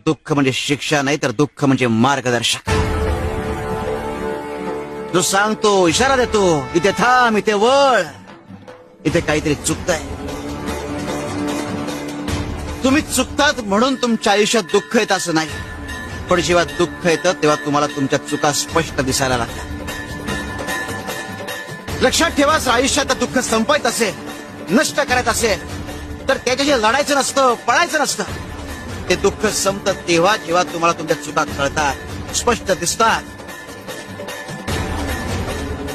दुःख म्हणजे शिक्षा नाही तर दुःख म्हणजे मार्गदर्शक. जो सांगतो, इशारा देतो, इथे थांब, इथे वळ, इथे काहीतरी चुकतंय. तुम्ही चुकतात म्हणून तुमच्या आयुष्यात दुःख येत असं नाही, पण जेव्हा दुःख येतं तेव्हा तुम्हाला तुमच्या चुका स्पष्ट दिसायला लागतात. लक्षात ठेवा, आयुष्यात दुःख संपवायचं असेल, नष्ट करायचं असेल तर त्याच्याशी लढायचं नसतं, पळायचं नसतं. ते दुःख संपतं तेव्हा जेव्हा तुम्हाला तुमच्या चुका कळतात, स्पष्ट दिसतात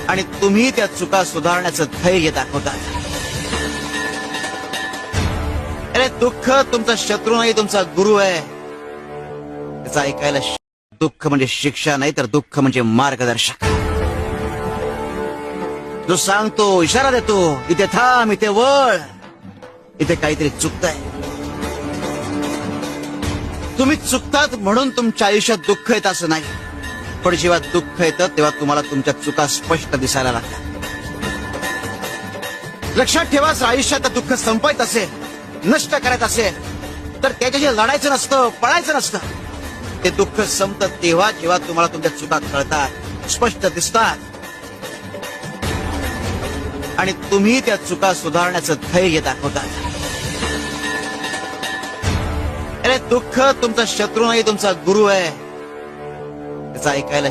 आणि तुम्ही त्या चुका सुधारण्याचं धैर्य दाखवतात. अरे दुःख तुमचा शत्रू नाही, तुमचा गुरु आहे. त्याचं ऐकायला दुःख म्हणजे शिक्षा नाही तर दुःख म्हणजे मार्गदर्शक. जो सांगतो, इशारा देतो, इथे थांब, इथे वळ, इथे काहीतरी चुकतंय. तुम्ही चुकतात म्हणून तुमच्या आयुष्यात दुःख येत असं नाही, पण जेव्हा दुःख येतं तेव्हा तुम्हाला तुमच्या चुका स्पष्ट दिसायला लागतात. लक्षात ठेवा, आयुष्यात दुःख संपवायचं असेल, नष्ट करायचं असेल तर त्याच्याशी लढायचं नसतं, पळायचं नसतं. ते दुःख संपतं तेव्हा जेव्हा तुम्हाला तुमच्या चुका कळतात, स्पष्ट दिसतात आणि तुम्ही त्या चुका सुधारण्याचं धैर्य दाखवतात. अरे दुःख तुमचा शत्रू नाही, तुमचा गुरु आहे. त्याचं ऐकायला